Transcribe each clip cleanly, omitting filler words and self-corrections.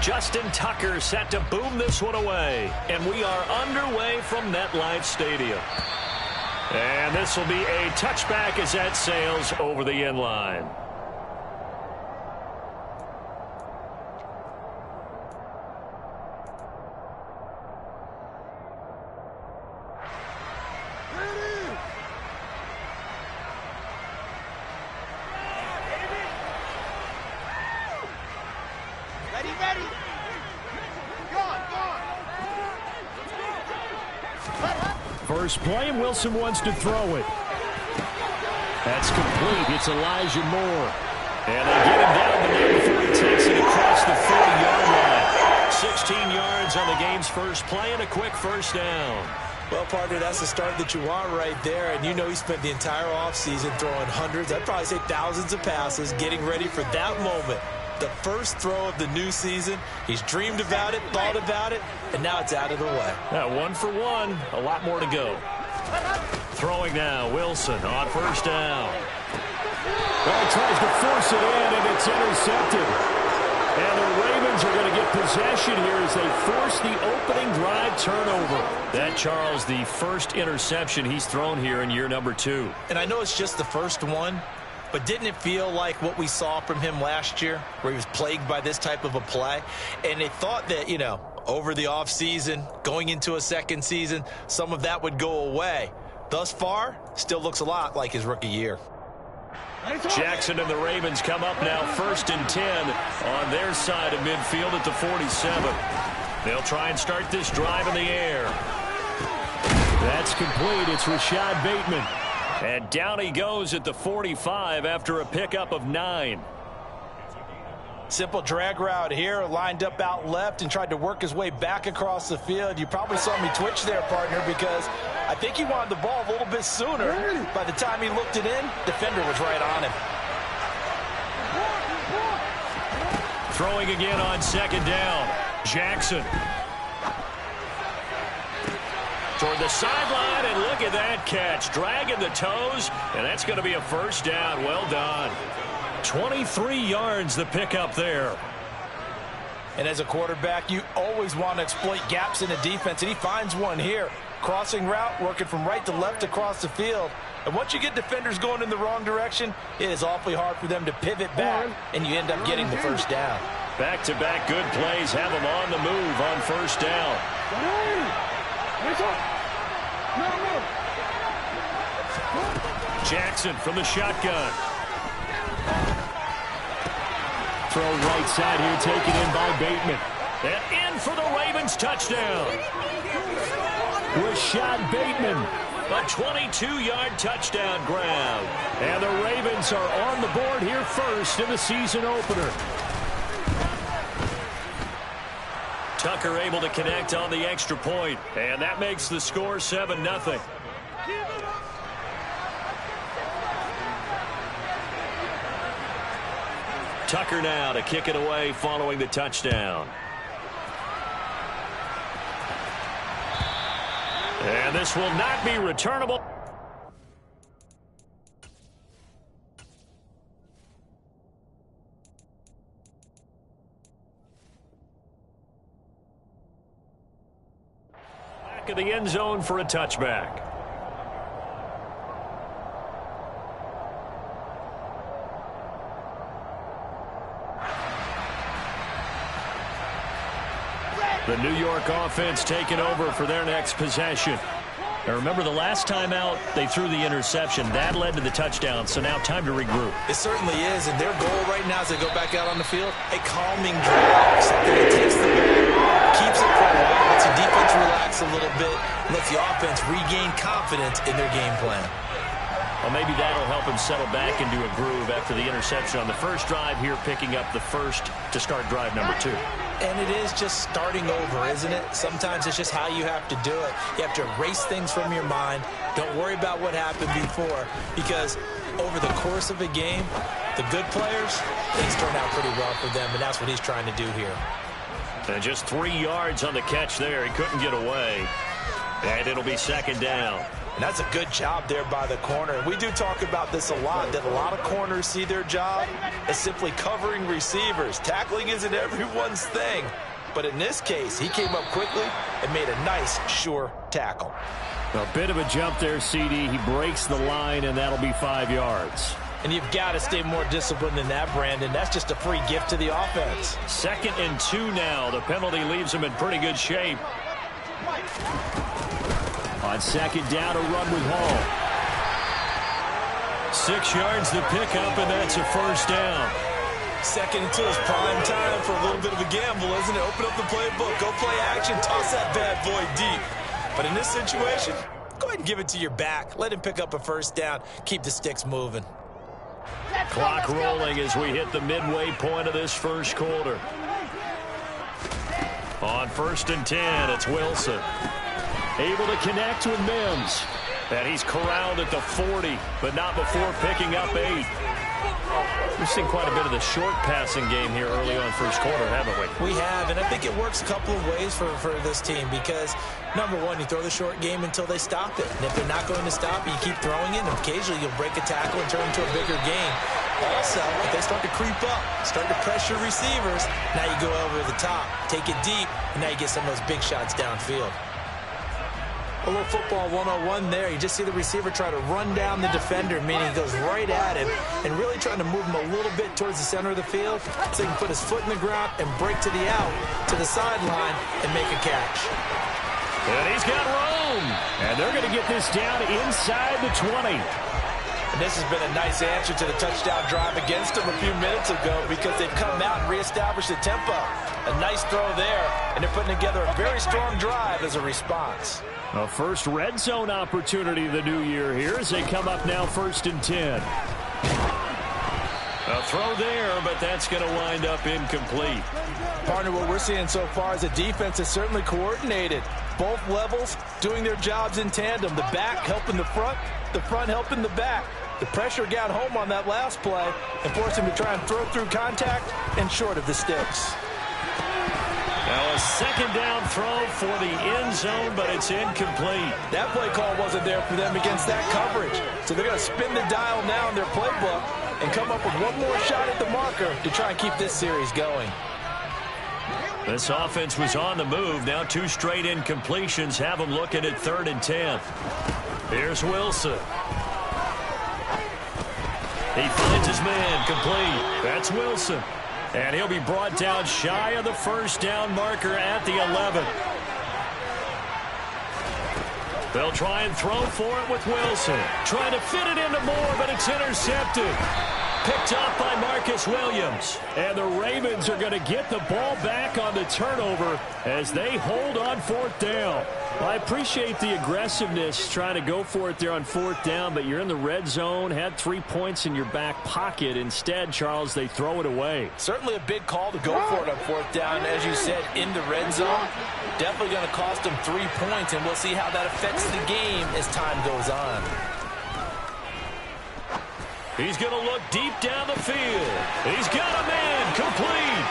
Justin Tucker set to boom this one away. And we are underway from MetLife Stadium. And this will be a touchback as that sails over the end line. First play, and Wilson wants to throw it. That's complete. It's Elijah Moore. And they get him down the middle before he takes it across the 40-yard line. 16 yards on the game's first play and a quick first down. Well, partner, that's the start that you want right there. And you know he spent the entire offseason throwing hundreds, I'd probably say thousands of passes, getting ready for that moment. The first throw of the new season. He's dreamed about it, thought about it, and now it's out of the way. One for one. A lot more to go. Throwing now, Wilson on first down. Well, he tries to force it in, and it's intercepted. And the Ravens are going to get possession here as they force the opening drive turnover. That, Charles, the first interception he's thrown here in year number 2. And I know it's just the first one, but didn't it feel like what we saw from him last year, where he was plagued by this type of a play? And they thought that, you know, over the offseason, going into a second season, some of that would go away. Thus far, still looks a lot like his rookie year. Jackson and the Ravens come up now 1st and 10 on their side of midfield at the 47. They'll try and start this drive in the air. That's complete. It's Rashad Bateman. And down he goes at the 45 after a pickup of 9. Simple drag route here, lined up out left and tried to work his way back across the field. You probably saw me twitch there, partner, because I think he wanted the ball a little bit sooner. By the time he looked it in, defender was right on him. Throwing again on second down. Jackson. Toward the sideline, and look at that catch. Dragging the toes, and that's going to be a first down. Well done. 23 yards the pickup there. And as a quarterback, you always want to exploit gaps in the defense, and he finds one here. Crossing route, working from right to left across the field. And once you get defenders going in the wrong direction, it is awfully hard for them to pivot back, and you end up getting the first down. Back-to-back good plays have them on the move on first down. Jackson from the shotgun. Throw right side here, taken in by Bateman. And in for the Ravens touchdown. Rashad Bateman. A 22-yard touchdown grab. And the Ravens are on the board here first in the season opener. Tucker able to connect on the extra point, and that makes the score 7-0. Tucker now to kick it away following the touchdown. And this will not be returnable. Back of the end zone for a touchback. The New York offense taking over for their next possession. Now remember, the last time out, they threw the interception. That led to the touchdown, so now time to regroup. It certainly is, and their goal right now as they go back out on the field, a calming drive, something that takes the ball, keeps it for a while, lets the defense relax a little bit, and lets the offense regain confidence in their game plan. Well, maybe that'll help him settle back into a groove after the interception on the first drive here, picking up the first to start drive number 2. And it is just starting over, isn't it? Sometimes it's just how you have to do it. You have to erase things from your mind. Don't worry about what happened before, because over the course of a game, the good players, things turn out pretty well for them, and that's what he's trying to do here. And just 3 yards on the catch there. He couldn't get away. And it'll be second down. And that's a good job there by the corner. And we do talk about this a lot, that a lot of corners see their job as simply covering receivers. Tackling isn't everyone's thing. But in this case, he came up quickly and made a nice, sure tackle. A bit of a jump there, CD. He breaks the line, and that'll be 5 yards. And you've got to stay more disciplined than that, Brandon. That's just a free gift to the offense. 2nd and 2 now. The penalty leaves him in pretty good shape. On 2nd down, a run with Hall. 6 yards to pick up, and that's a 1st down. 2nd and 2 is prime time for a little bit of a gamble, isn't it? Open up the playbook, go play action, toss that bad boy deep. But in this situation, go ahead and give it to your back. Let him pick up a 1st down. Keep the sticks moving. Clock rolling as we hit the midway point of this 1st quarter. On 1st and 10, it's Wilson. Able to connect with Mims. And he's corralled at the 40, but not before picking up 8. We've seen quite a bit of the short passing game here early on 1st quarter, haven't we? We have, and I think it works a couple of ways for this team because, number one, you throw the short game until they stop it. And if they're not going to stop it, you keep throwing it, and occasionally you'll break a tackle and turn into a bigger game. Also, if they start to creep up, start to pressure receivers, now you go over the top, take it deep, and now you get some of those big shots downfield. A little football 101 there. You just see the receiver try to run down the defender, meaning he goes right at him and really trying to move him a little bit towards the center of the field so he can put his foot in the ground and break to the out, to the sideline, and make a catch. And he's got room. And they're going to get this down inside the 20. And this has been a nice answer to the touchdown drive against them a few minutes ago because they've come out and reestablished the tempo. A nice throw there, and they're putting together a very strong drive as a response. A first red zone opportunity of the new year here as they come up now 1st and 10. A throw there, but that's going to wind up incomplete. Partner, what we're seeing so far is the defense is certainly coordinated. Both levels doing their jobs in tandem. The back helping the front helping the back. The pressure got home on that last play and forced him to try and throw through contact and short of the sticks. Now a 2nd down throw for the end zone, but it's incomplete. That play call wasn't there for them against that coverage. So they're going to spin the dial now in their playbook and come up with one more shot at the marker to try and keep this series going. This offense was on the move. Now 2 straight incompletions have them looking at 3rd and 10. Here's Wilson. He finds his man complete. That's Wilson. And he'll be brought down shy of the 1st down marker at the 11. They'll try and throw for it with Wilson. Trying to fit it into Moore, but it's intercepted. Picked up by Marcus Williams. And the Ravens are going to get the ball back on the turnover as they hold on 4th down. Well, I appreciate the aggressiveness trying to go for it there on 4th down, but you're in the red zone, had 3 points in your back pocket. Instead, Charles, they throw it away. Certainly a big call to go for it on 4th down, as you said, in the red zone. Definitely going to cost them 3 points, and we'll see how that affects the game as time goes on. He's going to look deep down the field. He's got a man complete.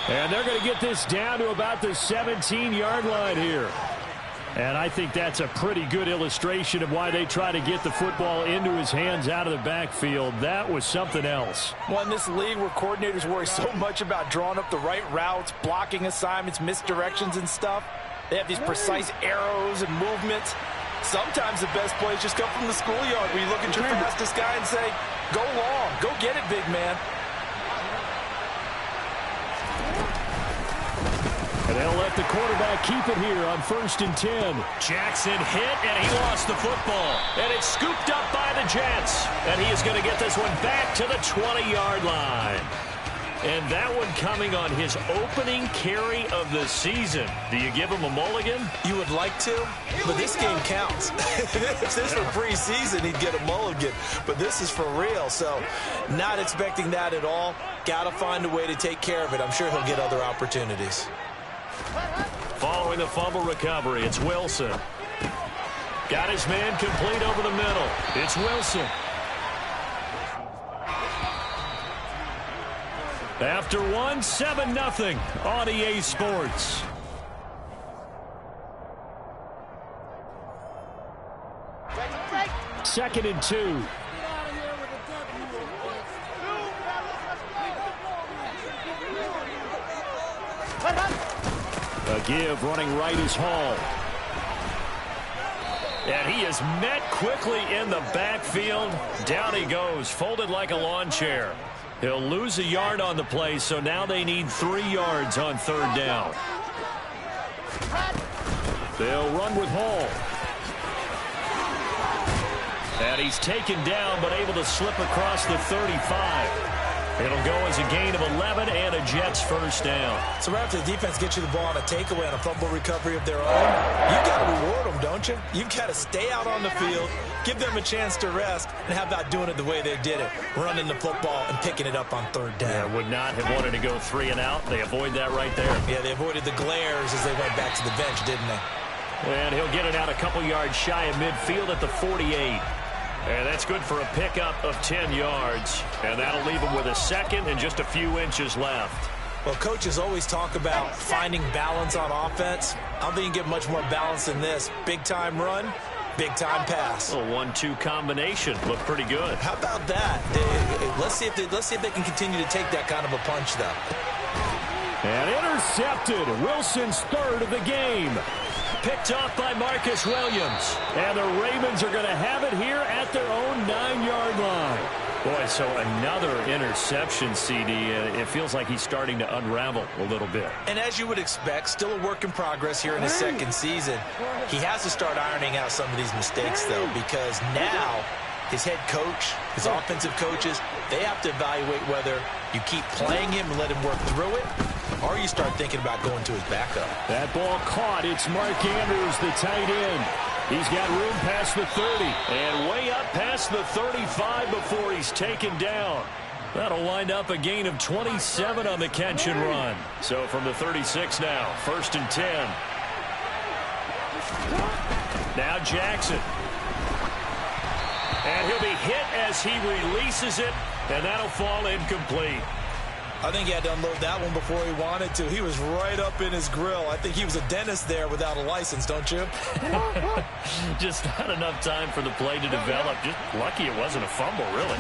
And they're going to get this down to about the 17-yard line here. And I think that's a pretty good illustration of why they try to get the football into his hands out of the backfield. That was something else. Well, in this league where coordinators worry so much about drawing up the right routes, blocking assignments, misdirections and stuff, they have these precise arrows and movements. Sometimes the best plays just come from the schoolyard where you look at your fastest guy and say, go long, go get it, big man. And they'll let the quarterback keep it here on 1st and 10. Jackson hit, and he lost the football. And it's scooped up by the Jets. And he is going to get this one back to the 20-yard line. And that one coming on his opening carry of the season. Do you give him a mulligan? You would like to, but this game counts. If this were preseason, he'd get a mulligan. But this is for real, so not expecting that at all. Got to find a way to take care of it. I'm sure he'll get other opportunities. Following the fumble recovery, it's Wilson. Got his man complete over the middle. It's Wilson. After one, 7-0 on EA Sports. 2nd and 2. A give running right is Hall. And he is met quickly in the backfield. Down he goes, folded like a lawn chair. He'll lose a yard on the play, so now they need 3 yards on 3rd down. They'll run with Hall. And he's taken down, but able to slip across the 35. It'll go as a gain of 11 and a Jets first down. So right after the defense gets you the ball on a takeaway and a fumble recovery of their own, you've got to reward them, don't you? You've got to stay out on the field, give them a chance to rest, and how about doing it the way they did it, running the football and picking it up on 3rd down. Yeah, would not have wanted to go 3 and out. They avoid that right there. Yeah, they avoided the glares as they went back to the bench, didn't they? And he'll get it out a couple yards shy of midfield at the 48. And that's good for a pickup of 10 yards. And that'll leave him with a 2nd and just a few inches left. Well, coaches always talk about finding balance on offense. I don't think you can get much more balance than this. Big-time run, big-time pass. A 1-2 combination. Looked pretty good. How about that? Let's see if they can continue to take that kind of a punch, though. And intercepted. Wilson's 3rd of the game. Picked off by Marcus Williams. And the Ravens are going to have it here at their own 9-yard line. Boy, so another interception, CD. It feels like he's starting to unravel a little bit. And as you would expect, still a work in progress here in his 2nd season. He has to start ironing out some of these mistakes, though, because now his head coach, his offensive coaches, they have to evaluate whether you keep playing him and let him work through it, or you start thinking about going to his backup. That ball caught. It's Mark Andrews, the tight end. He's got room past the 30. And way up past the 35 before he's taken down. That'll wind up a gain of 27 on the catch and run. So from the 36 now, 1st and 10. Now Jackson. And he'll be hit as he releases it, and that'll fall incomplete. I think he had to unload that one before he wanted to. He was right up in his grill. I think he was a dentist there without a license, don't you? Just not enough time for the play to develop. Just lucky it wasn't a fumble, really.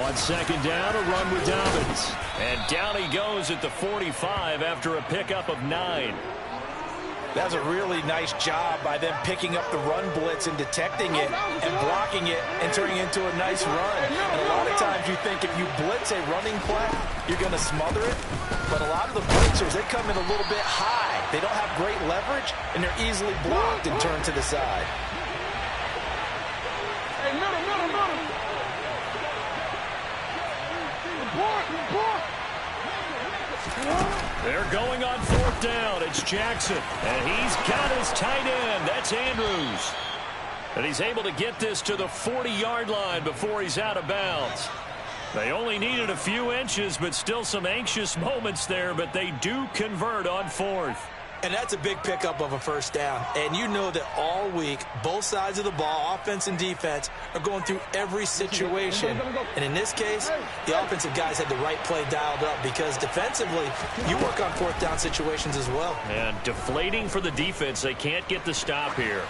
On 2nd down, a run with Dobbins. And down he goes at the 45 after a pickup of 9. That was a really nice job by them picking up the run blitz and detecting it and blocking it and turning it into a nice run. And a lot of times you think if you blitz a running play, you're going to smother it. But a lot of the blitzers, they come in a little bit high. They don't have great leverage, and they're easily blocked and turned to the side. Hey, middle. They're going on 4th down. It's Jackson. And he's got his tight end. That's Andrews. And he's able to get this to the 40-yard line before he's out of bounds. They only needed a few inches, but still some anxious moments there. But they do convert on 4th. And that's a big pickup of a 1st down. And you know that all week, both sides of the ball, offense and defense, are going through every situation. And in this case, the offensive guys had the right play dialed up because defensively, you work on 4th down situations as well. And deflating for the defense. They can't get the stop here.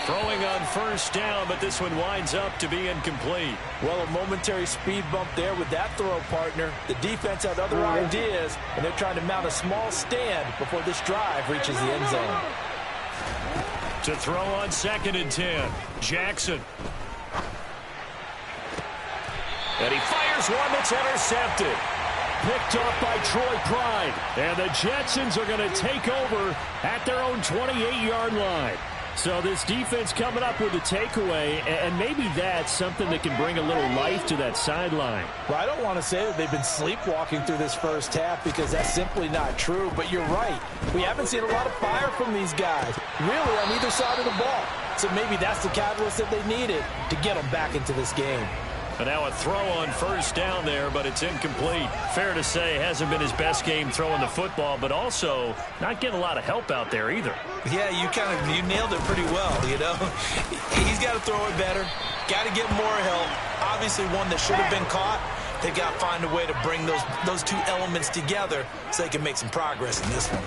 Throwing on 1st down, but this one winds up to be incomplete. Well, a momentary speed bump there with that throw, partner. The defense had other ideas, and they're trying to mount a small stand before this drive reaches the end zone. To throw on 2nd and 10, Jackson. And he fires one that's intercepted. Picked off by Troy Pride. And the Jetsons are going to take over at their own 28-yard line. So this defense coming up with a takeaway, and maybe that's something that can bring a little life to that sideline. Well, I don't want to say that they've been sleepwalking through this 1st half because that's simply not true, but you're right. We haven't seen a lot of fire from these guys, really on either side of the ball. So maybe that's the catalyst that they needed to get them back into this game. And now a throw on 1st down there, but it's incomplete. Fair to say, hasn't been his best game throwing the football, but also not getting a lot of help out there either. Yeah, you nailed it pretty well, you know. He's got to throw it better, got to get more help. Obviously one that should have been caught. They've got to find a way to bring those two elements together so they can make some progress in this one.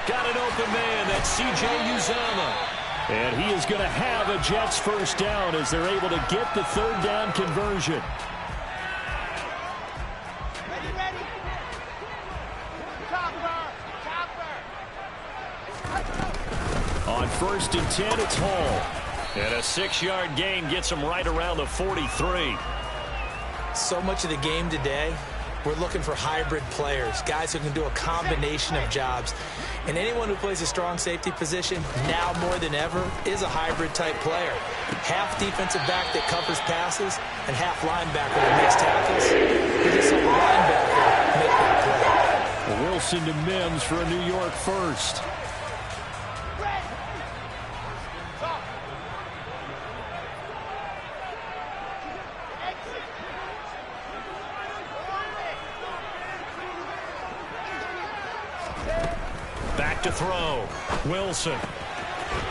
Got an open man. That's C.J. Uzomah. And he is going to have a Jets first down as they're able to get the third down conversion. Ready. On 1st and 10, it's Hall. And a 6-yard gain gets him right around the 43. So much of the game today, we're looking for hybrid players, guys who can do a combination of jobs. And anyone who plays a strong safety position, now more than ever, is a hybrid-type player. Half defensive back that covers passes, and half linebacker that makes tackles. We just saw a linebacker make that play. Wilson to Mims for a New York first. Back to throw. Wilson.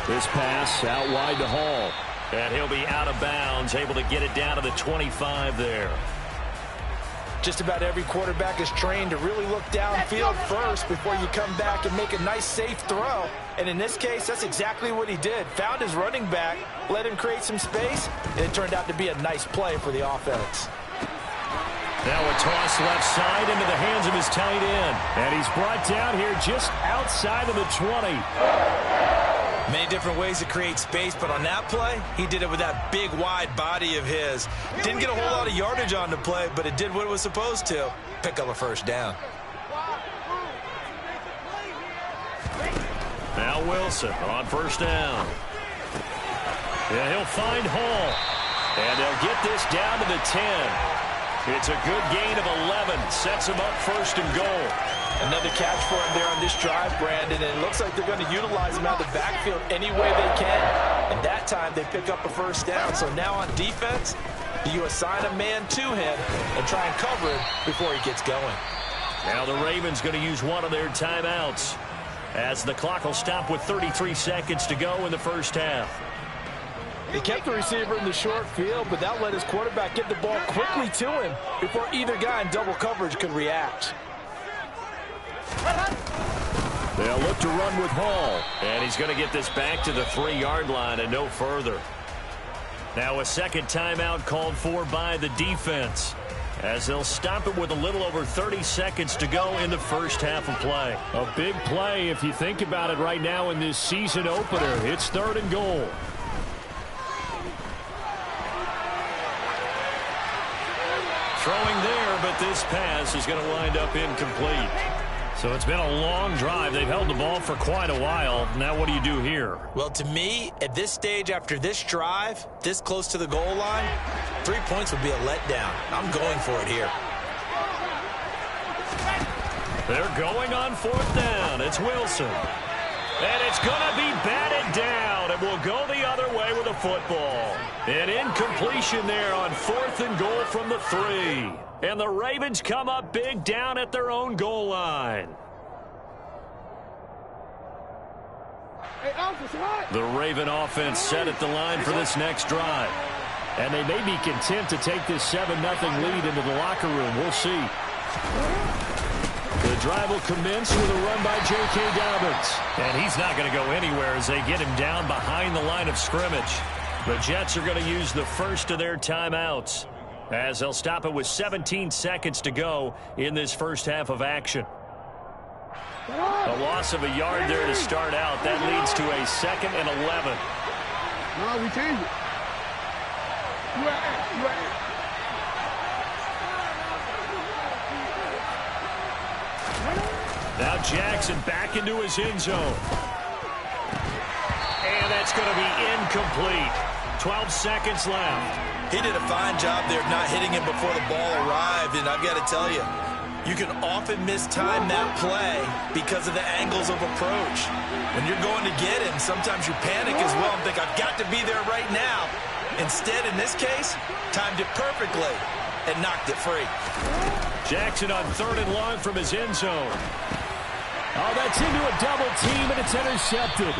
This pass out wide to Hall. And he'll be out of bounds, able to get it down to the 25 there. Just about every quarterback is trained to really look downfield first before you come back and make a nice, safe throw. And in this case, that's exactly what he did. Found his running back, let him create some space, and it turned out to be a nice play for the offense. Now a toss left side into the hands of his tight end. And he's brought down here just outside of the 20. Many different ways to create space, but on that play, he did it with that big, wide body of his. Didn't get a whole lot of yardage on the play, but it did what it was supposed to. Pick up a first down. Now Wilson on first down. Yeah, he'll find Hall. And they'll get this down to the 10. It's a good gain of 11. Sets him up first and goal. Another catch for him there on this drive, Brandon, and it looks like they're going to utilize him out of the backfield any way they can. And that time they pick up a first down. So now on defense, you assign a man to him and try and cover him before he gets going. Now the Ravens going to use one of their timeouts as the clock will stop with 33 seconds to go in the first half. He kept the receiver in the short field, but that let his quarterback get the ball quickly to him before either guy in double coverage could react. They'll look to run with Hall. And he's going to get this back to the 3-yard line and no further. Now a second timeout called for by the defense, as they'll stop it with a little over 30 seconds to go in the first half of play. A big play if you think about it right now in this season opener. It's 3rd and goal. Throwing there, but this pass is going to wind up incomplete. So it's been a long drive. They've held the ball for quite a while. Now what do you do here? Well, to me, at this stage after this drive, this close to the goal line, 3 points would be a letdown. I'm going for it here. They're going on 4th down. It's Wilson. And it's going to be batted down, and will go the other way with a football. An incompletion there on 4th and goal from the 3. And the Ravens come up big down at their own goal line. The Raven offense set at the line for this next drive. And they may be content to take this 7-0 lead into the locker room. We'll see. The drive will commence with a run by J.K. Dobbins. And he's not going to go anywhere as they get him down behind the line of scrimmage. The Jets are going to use the first of their timeouts, as they'll stop it with 17 seconds to go in this first half of action. A loss of a yard there to start out. That leads to a 2nd and 11. No, we change it. Now Jackson back into his end zone. And that's going to be incomplete. 12 seconds left. He did a fine job there of not hitting him before the ball arrived, and I've got to tell you, you can often mistime that play because of the angles of approach. When you're going to get him, sometimes you panic as well and think, I've got to be there right now. Instead, in this case, timed it perfectly and knocked it free. Jackson on 3rd and long from his end zone. Oh, that's into a double team, and it's intercepted.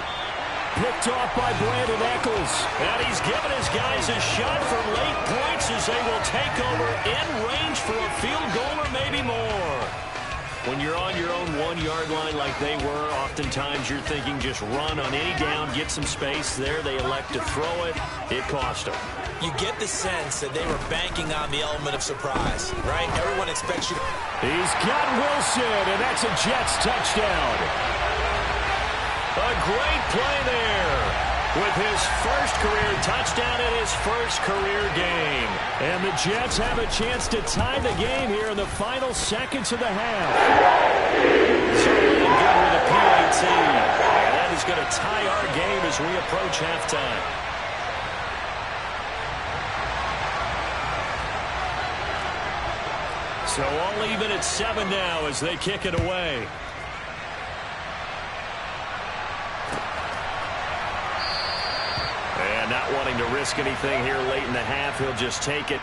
Picked off by Brandon Eccles. And he's given his guys a shot for late points as they will take over in range for a field goal or maybe more. When you're on your own 1-yard line like they were, oftentimes you're thinking just run on any down, get some space. There they elect to throw it. It cost them. You get the sense that they were banking on the element of surprise, right? Everyone expects you to... He's got Wilson, and that's a Jets touchdown. A great play there with his first career touchdown in his first career game. And the Jets have a chance to tie the game here in the final seconds of the half. Certainly good with a PAT. And that is going to tie our game as we approach halftime. So all even at 7 now as they kick it away. And not wanting to risk anything here late in the half, he'll just take it.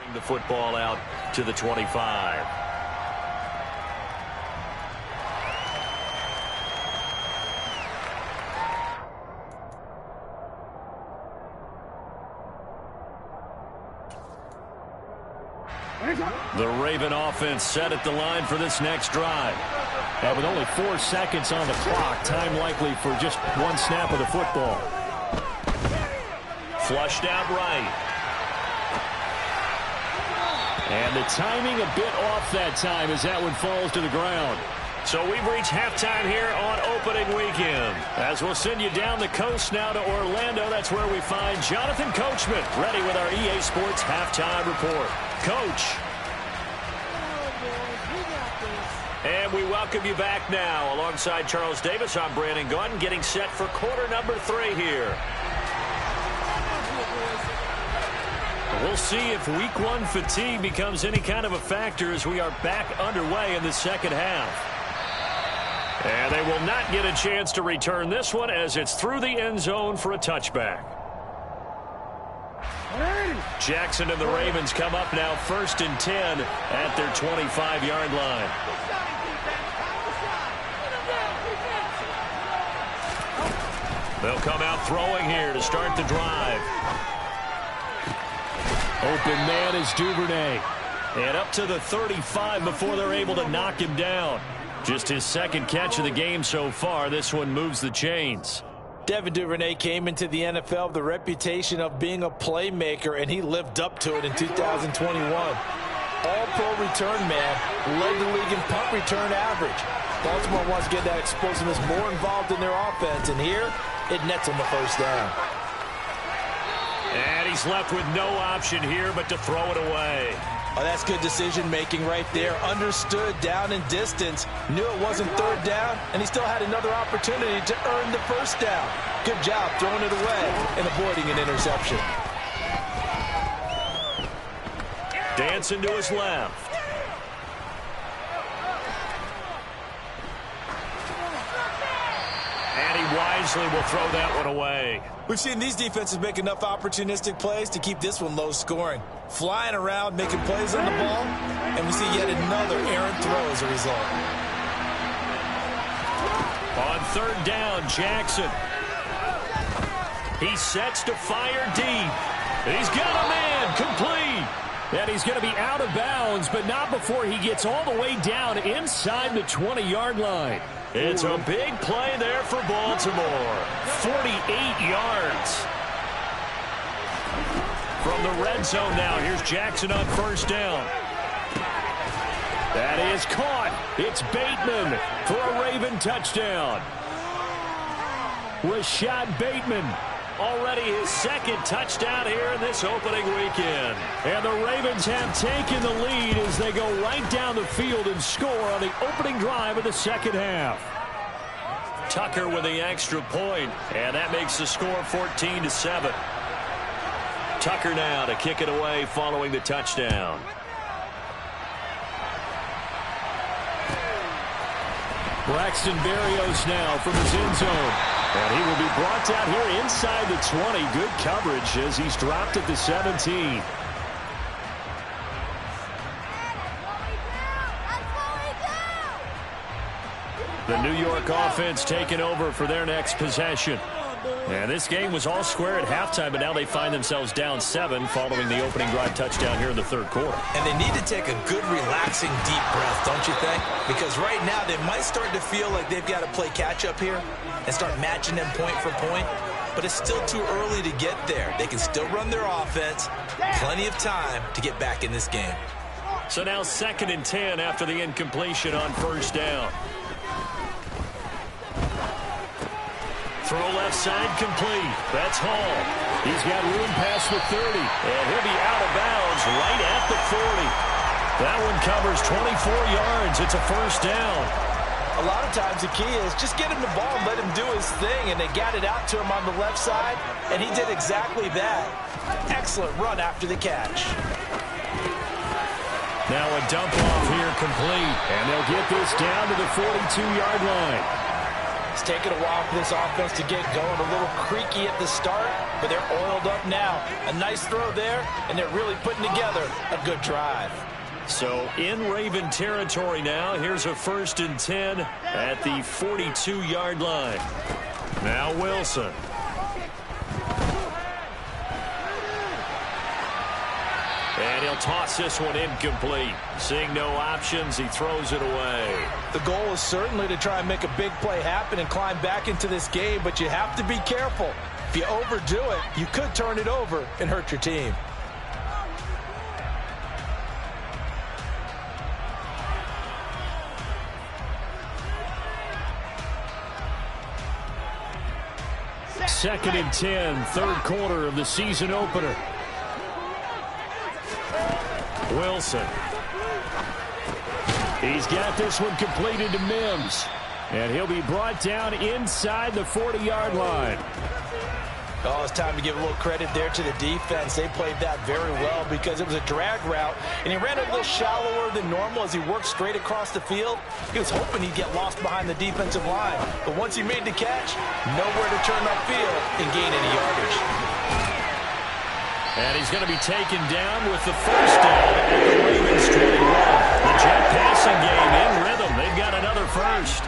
Bring the football out to the 25. The Raven offense set at the line for this next drive. And with only 4 seconds on the clock, time likely for just one snap of the football. Flushed out right. And the timing a bit off that time as that one falls to the ground. So we've reached halftime here on opening weekend. As we'll send you down the coast now to Orlando, that's where we find Jonathan Coachman ready with our EA Sports halftime report. Coach. And we welcome you back now. Alongside Charles Davis, I'm Brandon Gaudin, getting set for quarter number 3 here. We'll see if week 1 fatigue becomes any kind of a factor as we are back underway in the second half. And they will not get a chance to return this one as it's through the end zone for a touchback. Jackson and the Ravens come up now 1st and 10 at their 25-yard line. They'll come out throwing here to start the drive. Open man is Duvernay. And up to the 35 before they're able to knock him down. Just his second catch of the game so far. This one moves the chains. Devin Duvernay came into the NFL with the reputation of being a playmaker, and he lived up to it in 2021. All-pro return man, led the league in punt return average. Baltimore wants to get that explosiveness more involved in their offense, and here it nets him the first down. And he's left with no option here but to throw it away. Oh, that's good decision-making right there. Understood down and distance. Knew it wasn't third down, and he still had another opportunity to earn the first down. Good job throwing it away and avoiding an interception. Dancing to his left. And he wisely will throw that one away. We've seen these defenses make enough opportunistic plays to keep this one low scoring. Flying around, making plays on the ball, and we see yet another errant throw as a result. On 3rd down, Jackson. He sets to fire deep. He's got a man complete. And he's going to be out of bounds, but not before he gets all the way down inside the 20-yard line. It's a big play there for Baltimore. 48 yards. From the red zone now, here's Jackson on 1st down. That is caught. It's Bateman for a Raven touchdown. Rashad Bateman. Already his 2nd touchdown here in this opening weekend. And the Ravens have taken the lead as they go right down the field and score on the opening drive of the second half. Tucker with the extra point, and that makes the score 14-7. Tucker now to kick it away following the touchdown. Braxton Berrios now from his end zone. And he will be brought down here inside the 20. Good coverage as he's dropped at the 17. The New York offense taking over for their next possession. And this game was all square at halftime, but now they find themselves down 7 following the opening drive touchdown here in the third quarter. And they need to take a good, relaxing, deep breath, don't you think? Because right now they might start to feel like they've got to play catch-up here and start matching them point for point. But it's still too early to get there. They can still run their offense. Plenty of time to get back in this game. So now 2nd and 10 after the incompletion on first down. Throw left side complete. That's Hall. He's got room past the 30. And he'll be out of bounds right at the 40. That one covers 24 yards. It's a first down. A lot of times the key is just get him the ball and let him do his thing. And they got it out to him on the left side. And he did exactly that. Excellent run after the catch. Now a dump off here complete. And they'll get this down to the 42-yard line. It's taken a while for this offense to get going. A little creaky at the start, but they're oiled up now. A nice throw there, and they're really putting together a good drive. So in Raven territory now. Here's a 1st and 10 at the 42-yard line. Now Wilson. And he'll toss this one incomplete. Seeing no options, he throws it away. The goal is certainly to try and make a big play happen and climb back into this game, but you have to be careful. If you overdo it, you could turn it over and hurt your team. Second and 10, third quarter of the season opener. Wilson. He's got this one completed to Mims. And he'll be brought down inside the 40-yard line. Oh, it's time to give a little credit there to the defense. They played that very well because it was a drag route, and he ran a little shallower than normal as he worked straight across the field. He was hoping he'd get lost behind the defensive line. But once he made the catch, nowhere to turn upfield and gain any yardage. And he's going to be taken down with the first down at the Ravens 21. The Jet passing game in rhythm. They've got another first.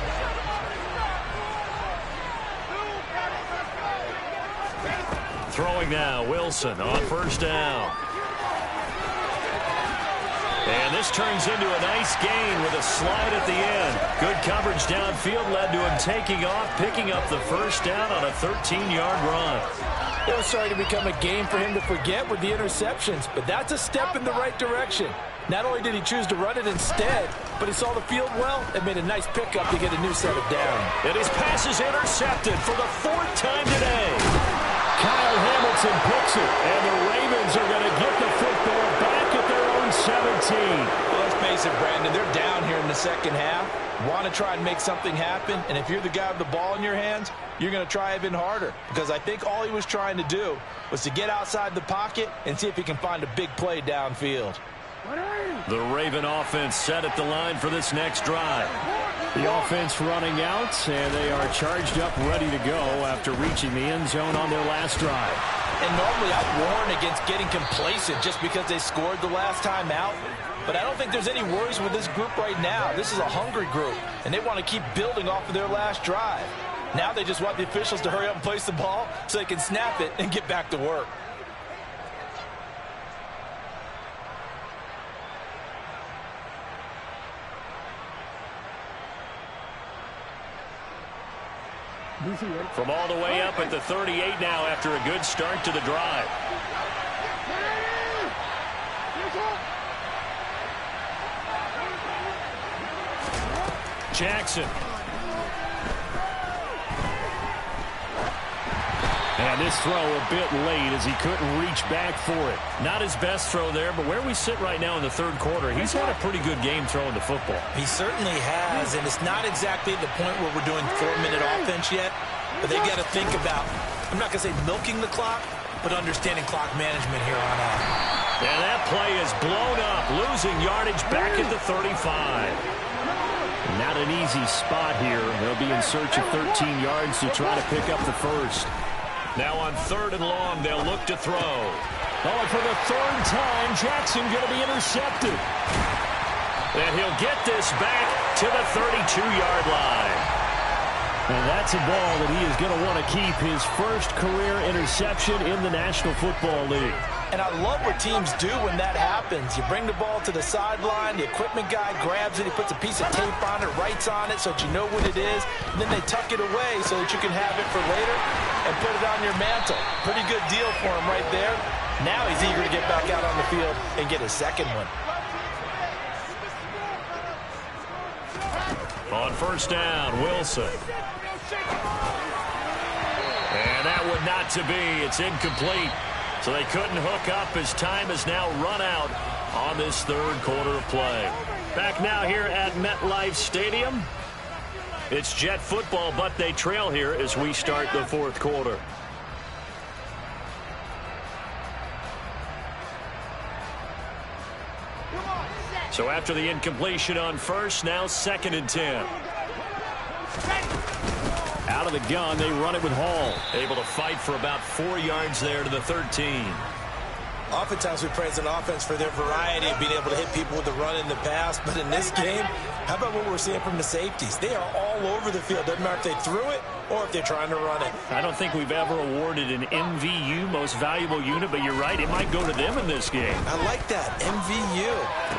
Throwing now, Wilson on first down. And this turns into a nice gain with a slide at the end. Good coverage downfield led to him taking off, picking up the first down on a 13-yard run. It was starting to become a game for him to forget with the interceptions, but that's a step in the right direction. Not only did he choose to run it instead, but he saw the field well and made a nice pickup to get a new set of down. And his pass is intercepted for the 4th time today. Kyle Hamilton picks it, and the Ravens are going to get the football back at their own 17. Well, let's face it, Brandon, they're down here in the second half. Want to try and make something happen, and if you're the guy with the ball in your hands, you're going to try even harder, because I think all he was trying to do was to get outside the pocket and see if he can find a big play downfield. The Raven offense set at the line for this next drive. The offense running out, and they are charged up, ready to go after reaching the end zone on their last drive. And normally I warn against getting complacent just because they scored the last time out. But I don't think there's any worries with this group right now. This is a hungry group, and they want to keep building off of their last drive. Now they just want the officials to hurry up and place the ball so they can snap it and get back to work. From all the way up at the 38 now after a good start to the drive. Jackson. And this throw a bit late as he couldn't reach back for it. Not his best throw there, but where we sit right now in the third quarter, he's had a pretty good game throwing the football. He certainly has, and it's not exactly the point where we're doing 4-minute offense yet, but they've got to think about, I'm not going to say milking the clock, but understanding clock management here on out. And that play is blown up, losing yardage back at the 35. Not an easy spot here. They'll be in search of 13 yards to try to pick up the first. Now on 3rd and long, they'll look to throw. Oh, and for the 3rd time, Jackson going to be intercepted. And he'll get this back to the 32-yard line. And that's a ball that he is going to want to keep, his first career interception in the National Football League. And I love what teams do when that happens. You bring the ball to the sideline, the equipment guy grabs it, he puts a piece of tape on it, writes on it so that you know what it is, and then they tuck it away so that you can have it for later and put it on your mantle. Pretty good deal for him right there. Now he's eager to get back out on the field and get his second one. On first down, Wilson. And that one not to be. It's incomplete. So they couldn't hook up as time has now run out on this third quarter of play. Back now here at MetLife Stadium. It's Jet football, but they trail here as we start the fourth quarter. So after the incompletion on first, now 2nd and 10. Out of the gun, they run it with Hall. Able to fight for about 4 yards there to the 13. Oftentimes we praise an offense for their variety of being able to hit people with the run in the pass. But in this game, how about what we're seeing from the safeties? They are all over the field. Doesn't matter if they threw it or if they're trying to run it. I don't think we've ever awarded an MVU, most valuable unit, but you're right, it might go to them in this game. I like that. MVU.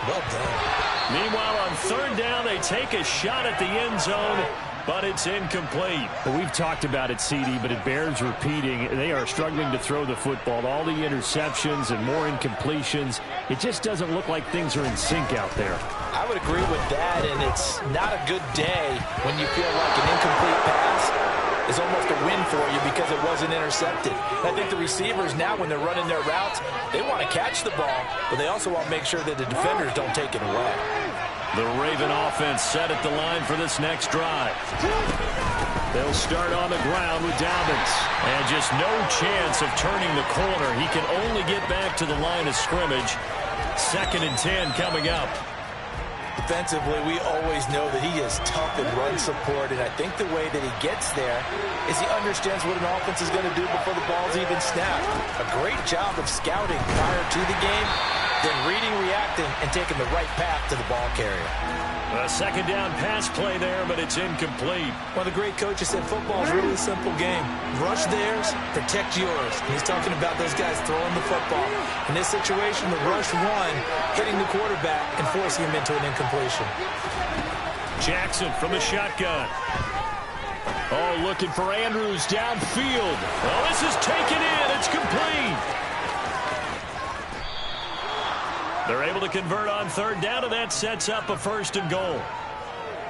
Well done. Meanwhile, on third down, they take a shot at the end zone, but it's incomplete. Well, we've talked about it, CD, but it bears repeating. They are struggling to throw the football. All the interceptions and more incompletions. It just doesn't look like things are in sync out there. I would agree with that, and it's not a good day when you feel like an incomplete pass is almost a win for you because it wasn't intercepted. I think the receivers now, when they're running their routes, they want to catch the ball, but they also want to make sure that the defenders don't take it away. The Raven offense set at the line for this next drive. They'll start on the ground with Dobbins. And just no chance of turning the corner. He can only get back to the line of scrimmage. 2nd and 10 coming up. Defensively, we always know that he is tough in run support, and I think the way that he gets there is he understands what an offense is going to do before the ball's even snapped. A great job of scouting prior to the game, then reading, reacting, and taking the right path to the ball carrier. A 2nd down pass play there, but it's incomplete. One of the great coaches said football is really a simple game. Rush theirs, protect yours. And he's talking about those guys throwing the football. In this situation, the rush one, hitting the quarterback and forcing him into an incompletion. Jackson from the shotgun. Oh, looking for Andrews downfield. Well, this is taken in. It's complete. They're able to convert on third down, and that sets up a 1st and goal.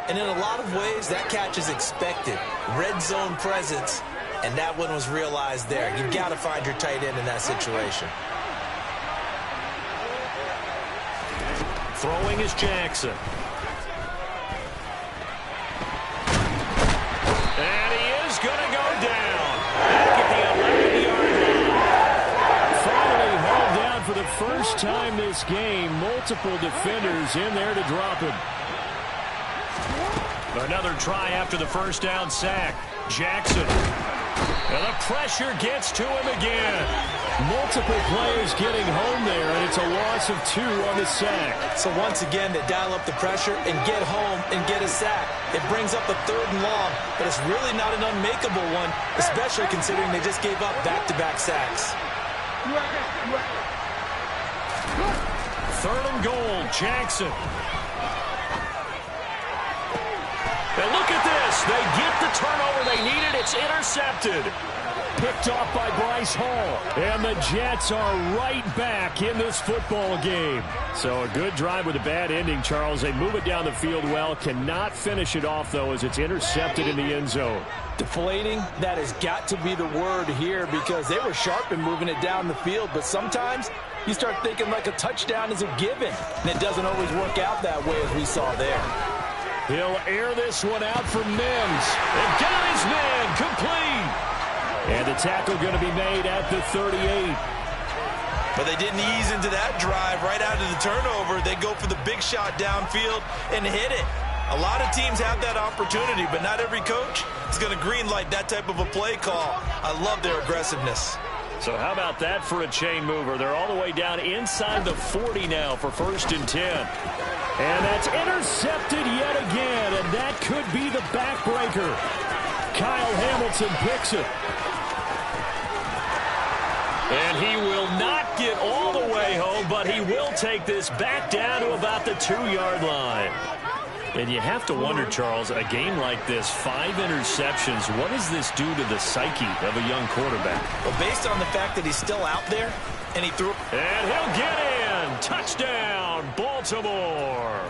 And in a lot of ways, that catch is expected. Red zone presence, and that one was realized there. You've got to find your tight end in that situation. Throwing is Jackson. And he is going to go down. Back at the 11-yard line. Finally held down for the first time this game. Multiple defenders in there to drop him. Another try after the first down sack. Jackson. And the pressure gets to him again. Multiple players getting home there, and it's a loss of 2 on the sack. So once again, they dial up the pressure and get home and get a sack. It brings up a 3rd and long, but it's really not an unmakeable one, especially considering they just gave up back-to-back sacks. 3rd and goal, Jackson. And look at this. They get the turnover they needed. It's intercepted. Picked off by Bryce Hall. And the Jets are right back in this football game. So a good drive with a bad ending, Charles. They move it down the field well. Cannot finish it off, though, as it's intercepted in the end zone. Deflating, that has got to be the word here because they were sharp in moving it down the field. But sometimes you start thinking like a touchdown is a given. And it doesn't always work out that way as we saw there. He'll air this one out for Mims. And got his man complete. And the tackle going to be made at the 38. But they didn't ease into that drive right out of the turnover. They go for the big shot downfield and hit it. A lot of teams have that opportunity, but not every coach is going to green light that type of a play call. I love their aggressiveness. So how about that for a chain mover? They're all the way down inside the 40 now for 1st and 10. And that's intercepted yet again, and that could be the backbreaker. Kyle Hamilton picks it. And he will not get all the way home, but he will take this back down to about the 2-yard line. And you have to wonder, Charles, a game like this, 5 interceptions, what does this do to the psyche of a young quarterback? Well, based on the fact that he's still out there, and he threw... And he'll get in! Touchdown, Baltimore!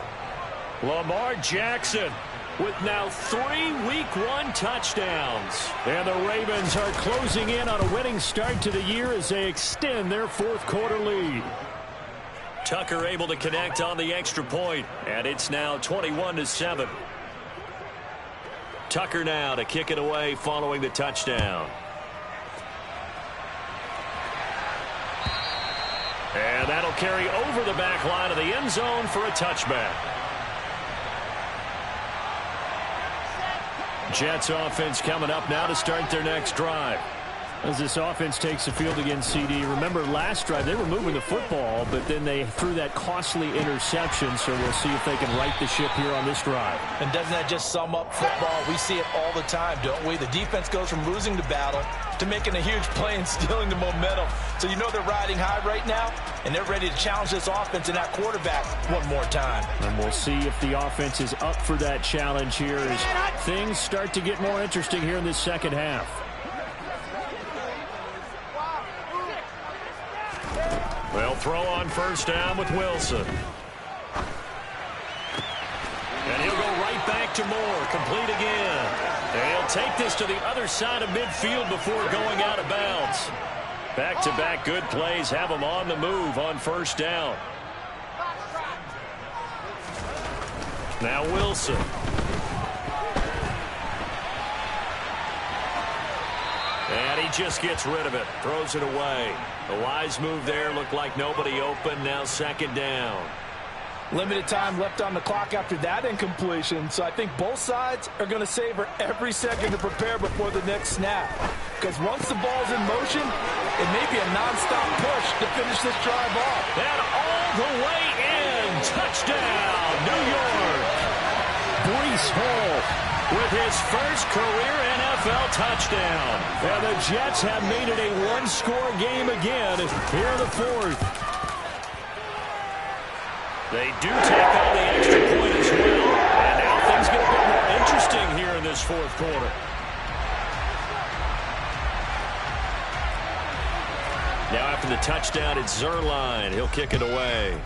Lamar Jackson with now 3 Week 1 touchdowns. And the Ravens are closing in on a winning start to the year as they extend their 4th quarter lead. Tucker able to connect on the extra point, and it's now 21-7. Tucker now to kick it away following the touchdown. And that'll carry over the back line of the end zone for a touchback. Jets offense coming up now to start their next drive. As this offense takes the field against CD, remember last drive they were moving the football, but then they threw that costly interception, so we'll see if they can right the ship here on this drive. And doesn't that just sum up football? We see it all the time, don't we? The defense goes from losing the battle to making a huge play and stealing the momentum. So you know they're riding high right now, and they're ready to challenge this offense and that quarterback one more time. And we'll see if the offense is up for that challenge here as things start to get more interesting here in this second half. They'll throw on 1st down with Wilson. And he'll go right back to Moore. Complete again. And he'll take this to the other side of midfield before going out of bounds. Back-to-back good plays have him on the move on 1st down. Now Wilson. And he just gets rid of it. Throws it away. A wise move there. Looked like nobody open. Now 2nd down. Limited time left on the clock after that incompletion. So I think both sides are going to savor every second to prepare before the next snap. Because once the ball's in motion, it may be a nonstop push to finish this drive off. And all the way in. Touchdown, New York. Breece Hall with his first career NFL touchdown. And the Jets have made it a 1-score game again here in the 4th. They do take on the extra point as well. And now things get a bit more interesting here in this 4th quarter. Now after the touchdown, it's Zerline. He'll kick it away.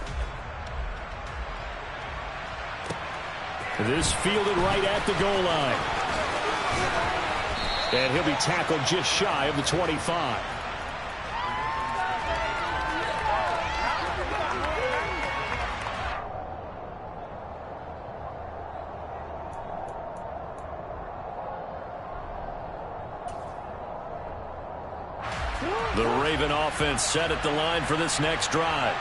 This fielded right at the goal line. And he'll be tackled just shy of the 25. The Raven offense set at the line for this next drive.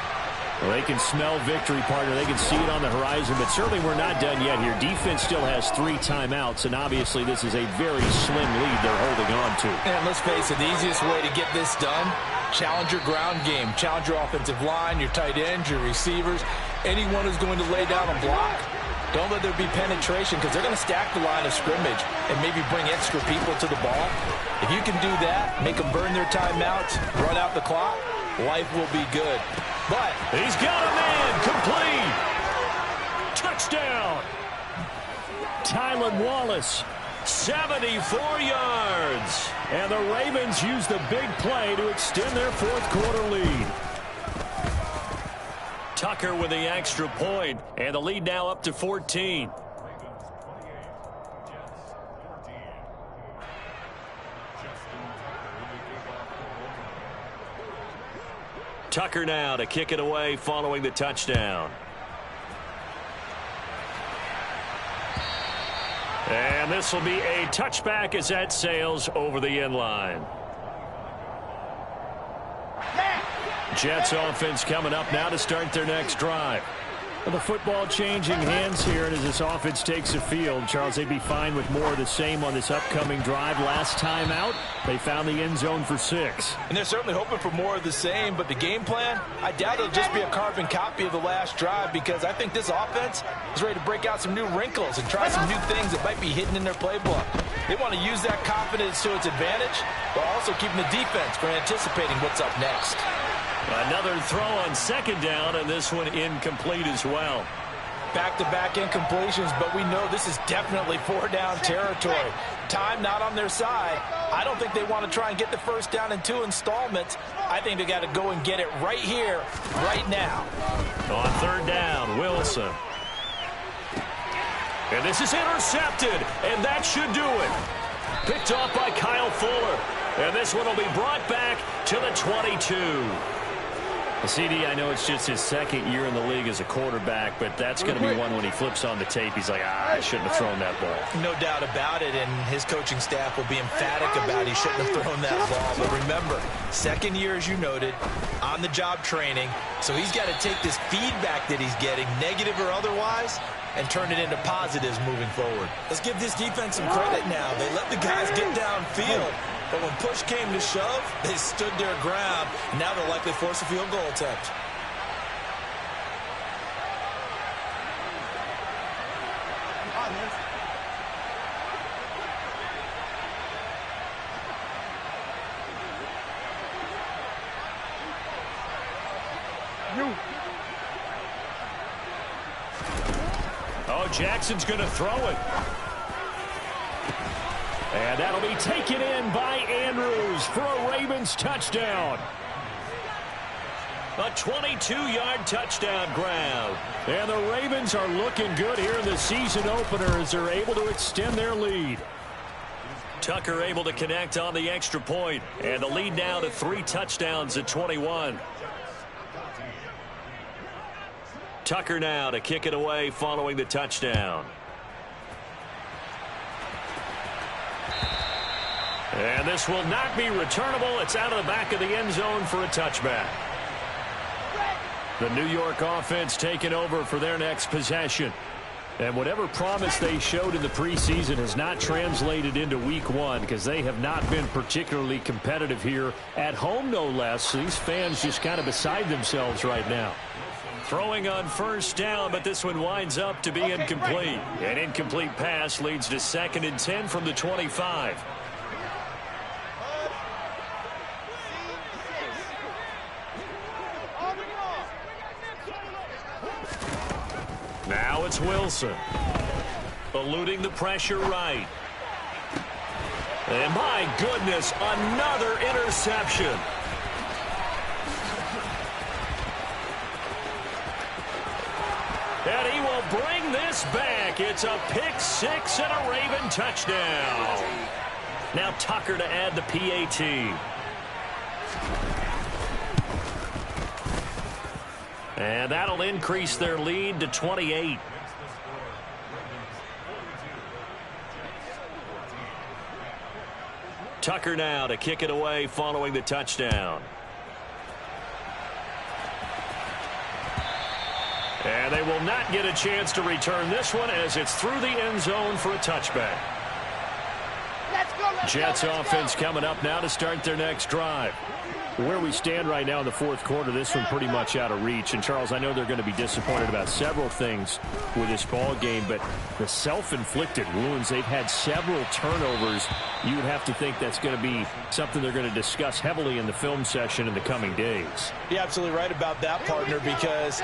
Well, they can smell victory, partner. They can see it on the horizon, but certainly we're not done yet here. Defense still has 3 timeouts, and obviously this is a very slim lead they're holding on to. And let's face it, the easiest way to get this done, challenge your ground game. Challenge your offensive line, your tight ends, your receivers, anyone who's going to lay down a block. Don't let there be penetration because they're going to stack the line of scrimmage and maybe bring extra people to the ball. If you can do that, make them burn their timeouts, run out the clock, life will be good. But he's got a man complete. Touchdown. Tylan Wallace, 74 yards. And the Ravens use the big play to extend their 4th quarter lead. Tucker with the extra point, and the lead now up to 14. Tucker now to kick it away following the touchdown. And this will be a touchback as that sails over the end line. Jets offense coming up now to start their next drive. Well, the football changing hands here, and as this offense takes the field, Charles, they'd be fine with more of the same on this upcoming drive. Last time out, they found the end zone for 6. And they're certainly hoping for more of the same, but the game plan, I doubt it'll just be a carbon copy of the last drive, because I think this offense is ready to break out some new wrinkles and try some new things that might be hidden in their playbook. They want to use that confidence to its advantage, while also keeping the defense from anticipating what's up next. Another throw on second down, and this one incomplete as well. Back-to-back incompletions, but we know this is definitely 4-down territory. Time not on their side. I don't think they want to try and get the first down in 2 installments. I think they got to go and get it right here, right now. On third down, Wilson. And this is intercepted, and that should do it. Picked off by Kyle Fuller. And this one will be brought back to the 22. CD, I know it's just his second year in the league as a quarterback, but that's going to be one when he flips on the tape. He's like, I shouldn't have thrown that ball. No doubt about it, and his coaching staff will be emphatic about he shouldn't have thrown that ball. But remember, second year, as you noted, on-the-job training, so he's got to take this feedback that he's getting, negative or otherwise, and turn it into positives moving forward. Let's give this defense some credit now. They let the guys get downfield. But when push came to shove, they stood their ground. Now they'll likely force a field goal attempt. Oh, Jackson's going to throw it. And that'll be taken in by Andrews for a Ravens touchdown. A 22-yard touchdown grab. And the Ravens are looking good here in the season opener as they're able to extend their lead. Tucker able to connect on the extra point. And the lead now to 3 touchdowns at 21. Tucker now to kick it away following the touchdown. And this will not be returnable. It's out of the back of the end zone for a touchback. The New York offense taking over for their next possession. And whatever promise they showed in the preseason has not translated into week 1 because they have not been particularly competitive here at home, no less. These fans just kind of beside themselves right now. Throwing on first down, but this one winds up to be incomplete. An incomplete pass leads to 2nd and 10 from the 25. Now it's Wilson. Eluding the pressure right. And my goodness, another interception. And he will bring this back. It's a pick 6 and a Raven touchdown. Now Tucker to add the PAT. And that'll increase their lead to 28. Tucker now to kick it away following the touchdown. And they will not get a chance to return this one as it's through the end zone for a touchback. Jets offense coming up now to start their next drive. Where we stand right now in the fourth quarter, this one pretty much out of reach. And, Charles, I know they're going to be disappointed about several things with this ball game, but the self-inflicted wounds, they've had several turnovers. You would have to think that's going to be something they're going to discuss heavily in the film session in the coming days. You're absolutely right about that, partner, because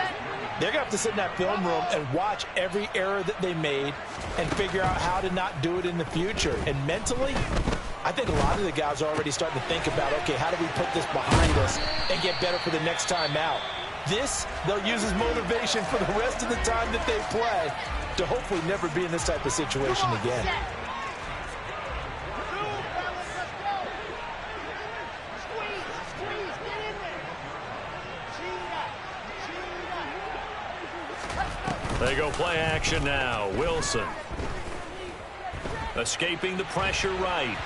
they're going to have to sit in that film room and watch every error that they made and figure out how to not do it in the future. And mentally, I think a lot of the guys are already starting to think about, okay, how do we put this behind us and get better for the next time out? This, they'll use as motivation for the rest of the time that they play to hopefully never be in this type of situation again. They go play action now. Wilson. Escaping the pressure right.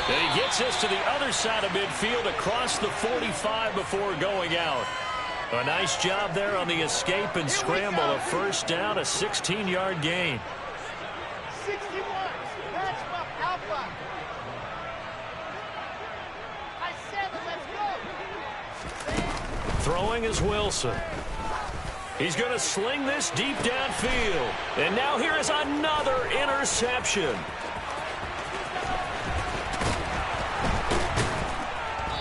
And he gets us to the other side of midfield across the 45 before going out. A nice job there on the escape and scramble. A first down, a 16-yard gain. 61. That's Alpha. I said, let's go. Throwing is Wilson. He's going to sling this deep downfield. And now here is another interception.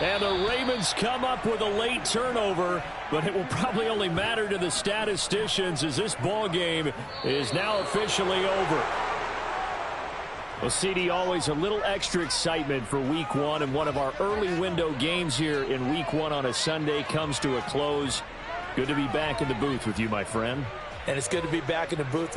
And the Ravens come up with a late turnover, but it will probably only matter to the statisticians as this ball game is now officially over. Well, CD, always a little extra excitement for Week 1, and one of our early window games here in Week 1 on a Sunday comes to a close. Good to be back in the booth with you, my friend. And it's good to be back in the booth with